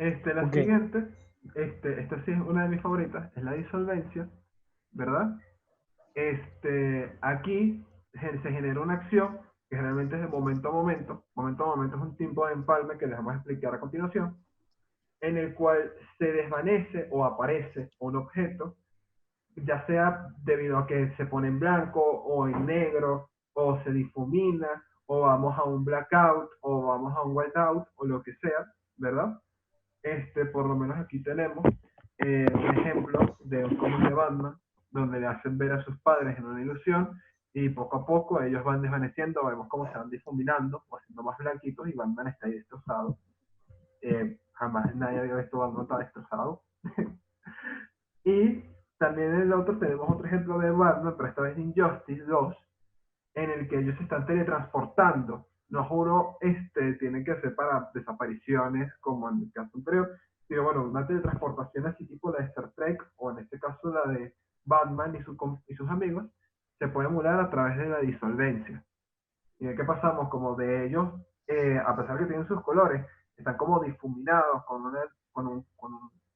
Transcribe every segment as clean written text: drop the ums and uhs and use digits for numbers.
La Ok, siguiente, esta sí es una de mis favoritas, es la disolvencia, ¿verdad? Aquí se genera una acción que realmente es de momento a momento. Momento a momento es un tipo de empalme que les vamos a explicar a continuación, en el cual se desvanece o aparece un objeto, ya sea debido a que se pone en blanco o en negro, o se difumina, o vamos a un blackout, o vamos a un whiteout, o lo que sea, ¿verdad? Por lo menos aquí tenemos un ejemplo de un cómic de Batman, donde le hacen ver a sus padres en una ilusión, y poco a poco ellos van desvaneciendo, vemos cómo se van difuminando, o haciendo más blanquitos, y Batman está ahí destrozado. Jamás nadie había visto Batman tan destrozado. Y también en el otro tenemos otro ejemplo de Batman, pero esta vez Injustice 2, en el que ellos se están teletransportando. No juro, tiene que ser para desapariciones, como en el caso anterior, sino bueno, una teletransportación así tipo la de Star Trek, o en este caso la de Batman y sus amigos, se puede emular a través de la disolvencia. Y de qué pasamos, como de ellos, a pesar que tienen sus colores, están como difuminados con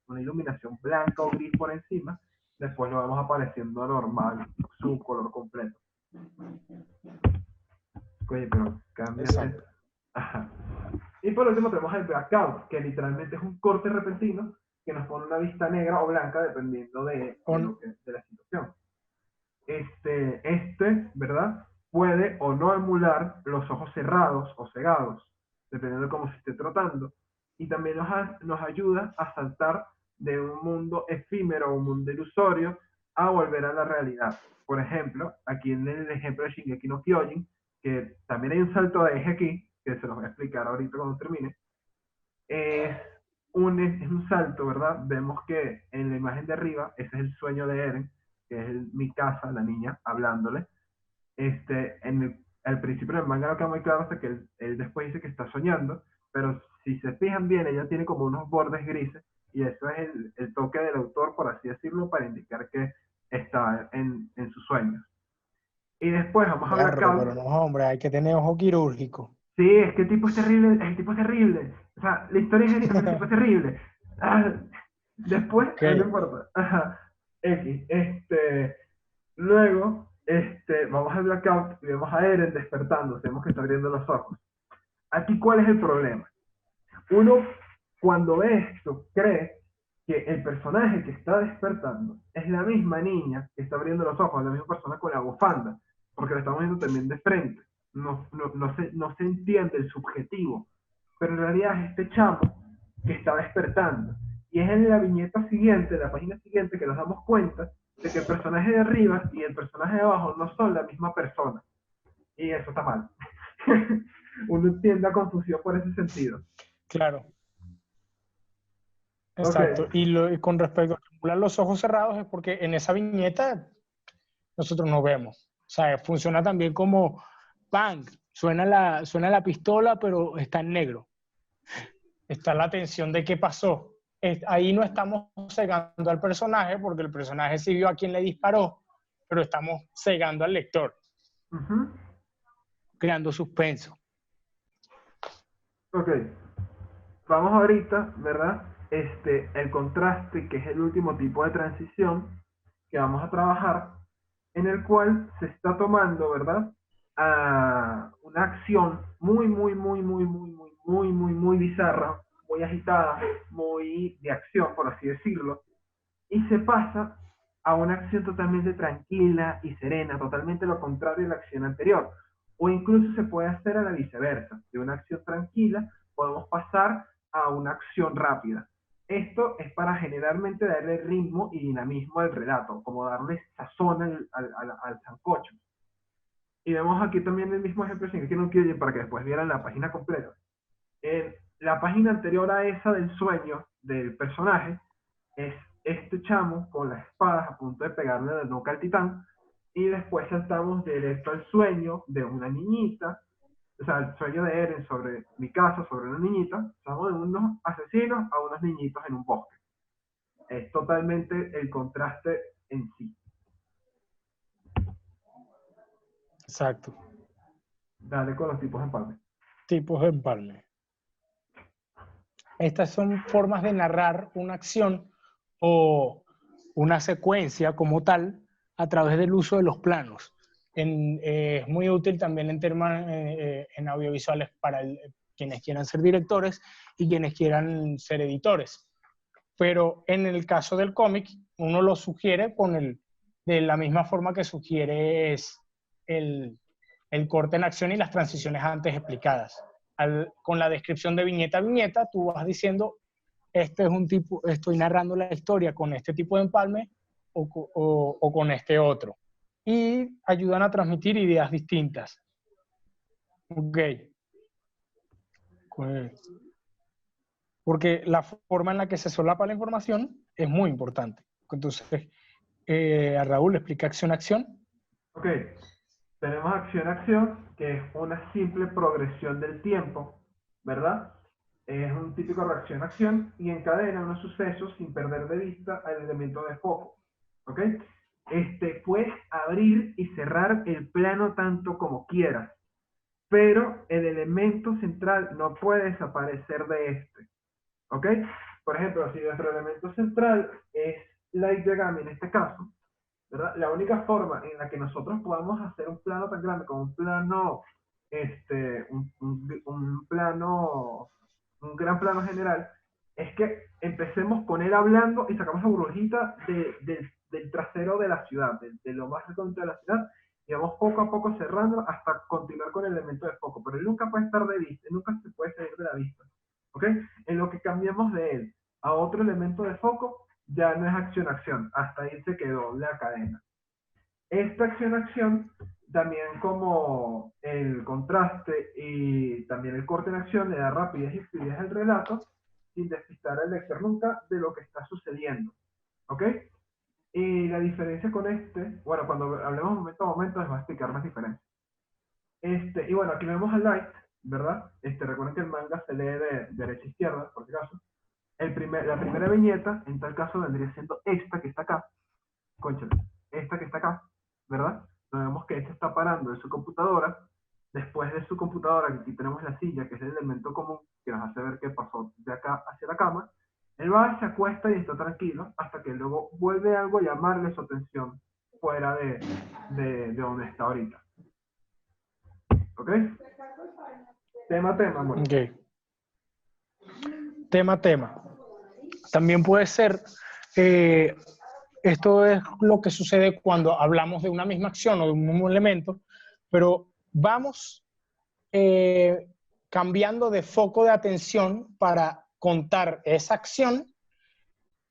una iluminación blanca o gris por encima, después lo vemos apareciendo normal, su color completo. Oye, pero cámbiate. exacto. Ajá. Y por último tenemos el blackout, que literalmente es un corte repentino que nos pone una vista negra o blanca dependiendo On, de la situación. ¿Verdad? Puede o no emular los ojos cerrados o cegados, dependiendo de cómo se esté tratando. Y también nos ayuda a saltar de un mundo efímero o un mundo ilusorio a volver a la realidad. Por ejemplo, aquí en el ejemplo de Shingeki no Kyojin, que también hay un salto de eje aquí, que se los voy a explicar ahorita cuando termine, es es un salto, ¿verdad? Vemos que en la imagen de arriba, ese es el sueño de Eren, que es mi casa, la niña, hablándole. Al principio del manga no queda muy claro hasta que él después dice que está soñando, pero si se fijan bien, ella tiene como unos bordes grises, y eso es el toque del autor, por así decirlo, para indicar que está en sus sueños. Y después vamos a Berro, pero Blackout. no, hombre, hay que tener ojo quirúrgico. Sí, es que el tipo es terrible, el tipo es terrible. O sea, la historia es genial, el tipo es terrible. Ah, después, Ok, no importa. Ajá. X. Luego, vamos al blackout y vemos a Eren despertando, vemos que está abriendo los ojos. Aquí, ¿cuál es el problema? Uno, cuando ve esto, cree que el personaje que está despertando es la misma niña que está abriendo los ojos, la misma persona con la bufanda, porque la estamos viendo también de frente. No se entiende el subjetivo, pero en realidad es este chamo que está despertando. Y es en la viñeta siguiente, en la página siguiente, que nos damos cuenta de que el personaje de arriba y el personaje de abajo no son la misma persona. Y eso está mal. Uno tiende a confusión por ese sentido. claro, Ok, exacto. Y con respecto a estimular los ojos cerrados es porque en esa viñeta nosotros no vemos. O sea, funciona también como bang, suena la pistola, pero está en negro. Está la tensión de qué pasó. Ahí no estamos cegando al personaje porque el personaje sí vio a quien le disparó, pero estamos cegando al lector, uh-huh. creando suspenso. Ok, vamos ahorita, ¿verdad? El contraste, que es el último tipo de transición que vamos a trabajar, en el cual se está tomando, ¿verdad? Una acción muy, muy, muy, muy, muy, muy, muy, muy, muy bizarra, muy agitada, muy de acción, por así decirlo, y se pasa a una acción totalmente tranquila y serena, totalmente lo contrario de la acción anterior. O incluso se puede hacer a la viceversa. De una acción tranquila podemos pasar a una acción rápida. Esto es para generalmente darle ritmo y dinamismo al relato, como darle sazón al sancocho. Y vemos aquí también el mismo ejemplo, sin que no quiero para que después vieran la página completa. En la página anterior a esa del sueño del personaje, es este chamo con las espadas a punto de pegarle la nuca al titán, y después saltamos directo al sueño de una niñita, o sea, el sueño de Eren sobre mi casa, sobre una niñita, pasamos de unos asesinos a unos niñitos en un bosque. Es totalmente el contraste en sí. Exacto. Dale con los tipos de empalme. Tipos de empalme. Estas son formas de narrar una acción o una secuencia como tal a través del uso de los planos. Es muy útil también en audiovisuales para quienes quieran ser directores y quienes quieran ser editores. Pero en el caso del cómic, uno lo sugiere de la misma forma que sugiere el corte en acción y las transiciones antes explicadas. Con la descripción de viñeta a viñeta, tú vas diciendo, este es un tipo, estoy narrando la historia con este tipo de empalme o con este otro. Y ayudan a transmitir ideas distintas. Ok. Porque la forma en la que se solapa la información es muy importante. Entonces, a Raúl le explica acción-acción. Ok, tenemos acción-acción, que es una simple progresión del tiempo, ¿verdad? Es un típico reacción-acción y encadena unos sucesos sin perder de vista el elemento de foco, ¿ok? Puedes abrir y cerrar el plano tanto como quieras, pero el elemento central no puede desaparecer de este, ¿ok? Por ejemplo, si nuestro elemento central es Light Yagami en este caso, ¿verdad? La única forma en la que nosotros podamos hacer un plano tan grande como un plano, un plano, un gran plano general, es que empecemos con él hablando y sacamos la burbujita del trasero de la ciudad, de lo más recóndito de la ciudad, y vamos poco a poco cerrando hasta continuar con el elemento de foco, pero él nunca puede estar de vista, nunca se puede salir de la vista, ¿ok? En lo que cambiamos de él a otro elemento de foco, ya no es acción-acción, hasta ahí se quedó la cadena. Esta acción-acción, también como el contraste y también el corte en acción, le da rapidez y fluidez al relato, sin despistar al lector nunca de lo que está sucediendo. ¿Ok? Y la diferencia con bueno, cuando hablemos momento a momento les voy a explicar las diferencias. Y bueno, aquí vemos a Light, ¿verdad? Recuerden que el manga se lee de derecha a izquierda, por si acaso. La primera viñeta, en tal caso, vendría siendo esta que está acá. Cónchale, esta que está acá, ¿verdad? Vemos que esta está parando en su computadora. Después de su computadora, aquí tenemos la silla, que es el elemento común que nos hace ver qué pasó de acá hacia la cama. Él va, se acuesta y está tranquilo hasta que luego vuelve algo a llamarle su atención fuera de donde está ahorita. ¿Ok? Tema, amor. Ok. Tema. También puede ser, esto es lo que sucede cuando hablamos de una misma acción o de un mismo elemento, pero vamos cambiando de foco de atención para contar esa acción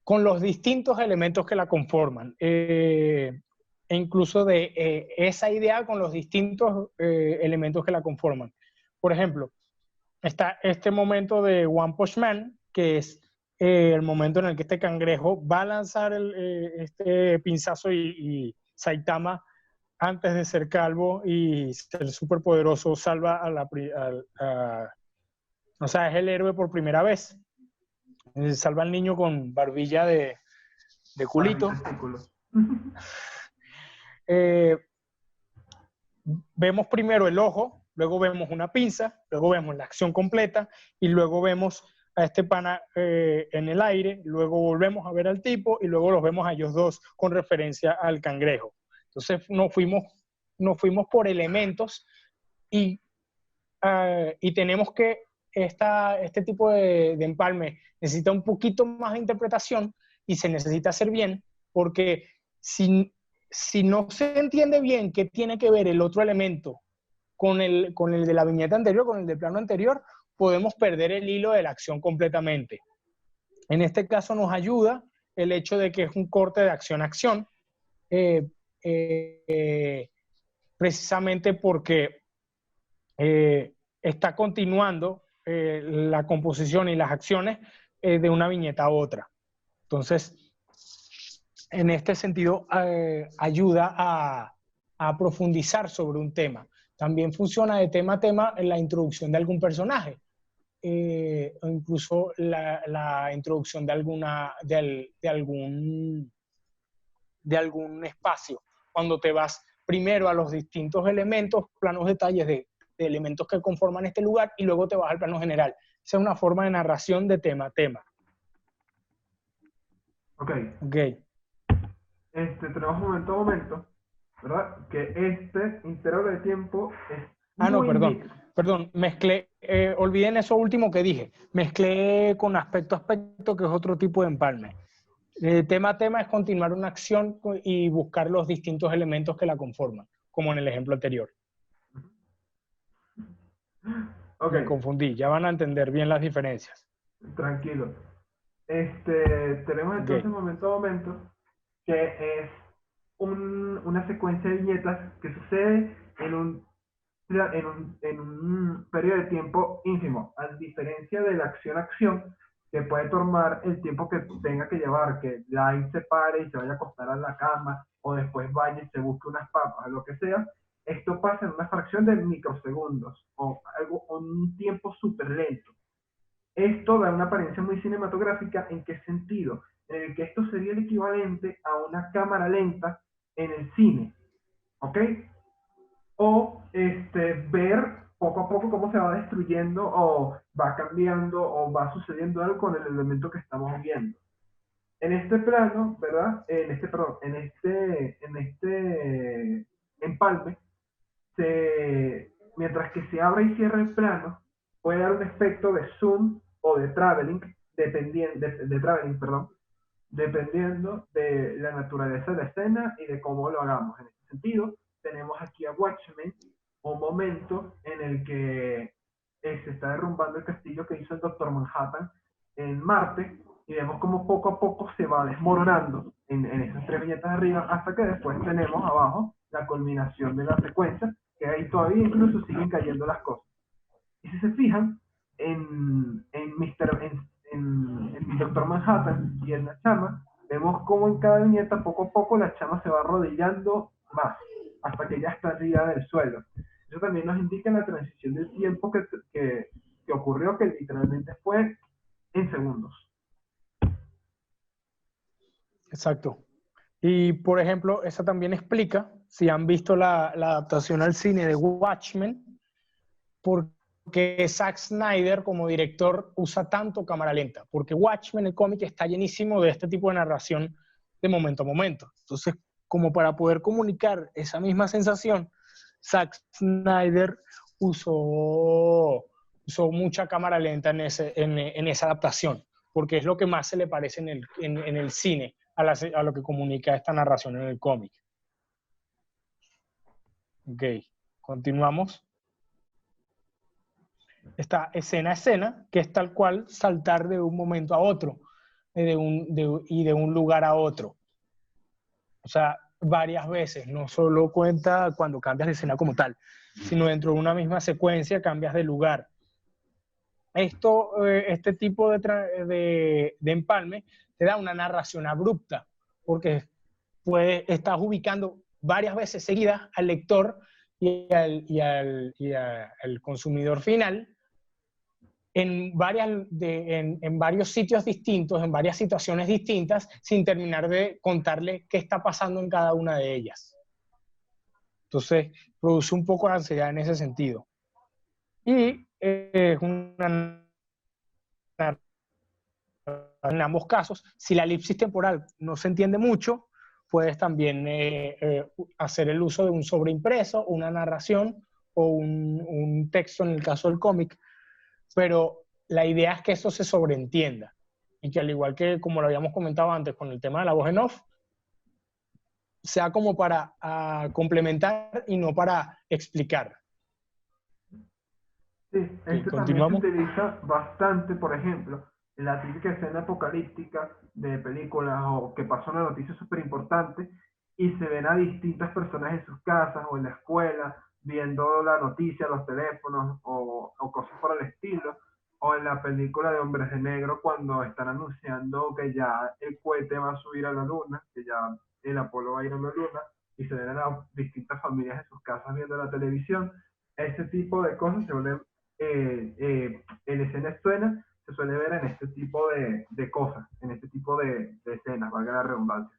con los distintos elementos que la conforman. E incluso de esa idea con los distintos elementos que la conforman. Por ejemplo, está este momento de One Punch Man, que es el momento en el que este cangrejo va a lanzar este pinzazo y Saitama, antes de ser calvo y ser súper poderoso, salva o sea, es el héroe por primera vez. Salva al niño con barbilla de culito. Vemos primero el ojo, luego vemos una pinza, luego vemos la acción completa y luego vemos a este pana en el aire, luego volvemos a ver al tipo y luego los vemos a ellos dos con referencia al cangrejo. Entonces nos fuimos por elementos y tenemos que este tipo de empalme necesita un poquito más de interpretación y se necesita hacer bien, porque si no se entiende bien qué tiene que ver el otro elemento con el de la viñeta anterior, con el del plano anterior, podemos perder el hilo de la acción completamente. En este caso nos ayuda el hecho de que es un corte de acción a acción, precisamente porque está continuando la composición y las acciones de una viñeta a otra. Entonces, en este sentido, ayuda a profundizar sobre un tema. También funciona de tema a tema en la introducción de algún personaje, o incluso la introducción de algún espacio. Cuando te vas primero a los distintos elementos, planos, detalles de elementos que conforman este lugar y luego te vas al plano general. sea una forma de narración de tema a tema. Ok. Ok. Tenemos momento a momento, ¿verdad? Que este intervalo de tiempo es No, muy perdón, mezclé, olviden eso último que dije, mezclé con aspecto a aspecto, que es otro tipo de empalme. Tema a tema es continuar una acción y buscar los distintos elementos que la conforman, como en el ejemplo anterior. Ok, Me confundí, ya van a entender bien las diferencias. tranquilo. Tenemos entonces Ok. momento a momento, que es una secuencia de viñetas que sucede en un periodo de tiempo ínfimo, a diferencia de la acción-acción, que puede tomar el tiempo que tenga que llevar, que Light se pare y se vaya a acostar a la cama, o después vaya y se busque unas papas, lo que sea. Esto pasa en una fracción de microsegundos, o un tiempo súper lento. Esto da una apariencia muy cinematográfica. ¿En qué sentido? En el que esto sería el equivalente a una cámara lenta en el cine, ¿ok? O ver poco a poco cómo se va destruyendo o va cambiando o va sucediendo algo con el elemento que estamos viendo. En este plano, ¿verdad? En este empalme, mientras que se abre y cierra el plano, puede dar un efecto de zoom o de traveling, perdón, dependiendo de la naturaleza de la escena y de cómo lo hagamos. En este sentido, tenemos aquí a Watchmen, un momento en el que se está derrumbando el castillo que hizo el Doctor Manhattan en Marte, y vemos como poco a poco se va desmoronando en esas tres viñetas de arriba, hasta que después tenemos abajo la culminación de la secuencia, que ahí todavía incluso siguen cayendo las cosas. Y si se fijan, en Doctor Manhattan y en la chama, vemos cómo en cada viñeta, poco a poco, la chama se va arrodillando más, hasta que ya está arriba del suelo. Eso también nos indica la transición del tiempo que ocurrió, que literalmente fue en segundos. Exacto. Y, por ejemplo, esa también explica, si han visto la adaptación al cine de Watchmen, por qué Zack Snyder como director usa tanto cámara lenta. Porque Watchmen, el cómic, está llenísimo de este tipo de narración de momento a momento. Entonces, como para poder comunicar esa misma sensación, Zack Snyder usó mucha cámara lenta en esa adaptación, porque es lo que más se le parece en el cine a lo que comunica esta narración en el cómic. Ok, continuamos. Esta escena a escena, que es tal cual saltar de un momento a otro y de un lugar a otro. O sea, varias veces, no solo cuenta cuando cambias de escena como tal, sino dentro de una misma secuencia cambias de lugar. Este tipo de empalme te da una narración abrupta, porque estás ubicando varias veces seguidas al lector y al consumidor final en varios sitios distintos, en varias situaciones distintas, sin terminar de contarle qué está pasando en cada una de ellas. Entonces, produce un poco de ansiedad en ese sentido. Y es en ambos casos, si la elipsis temporal no se entiende mucho, puedes también hacer el uso de un sobreimpreso, una narración o un texto en el caso del cómic, pero la idea es que eso se sobreentienda y que, al igual que como lo habíamos comentado antes con el tema de la voz en off, sea como para complementar y no para explicar. Sí, Okay, también se continuamos. utiliza bastante, por ejemplo, en la típica escena apocalíptica de películas o que pasa una noticia súper importante y se ven a distintas personas en sus casas o en la escuela viendo la noticia, los teléfonos o cosas por el estilo, o en la película de Hombres de Negro cuando están anunciando que ya el cohete va a subir a la luna, que ya el Apolo va a ir a la luna, y se ven a las distintas familias en sus casas viendo la televisión. Ese tipo de cosas se vuelven en escena se suele ver en este tipo de cosas, en este tipo de escenas, valga la redundancia.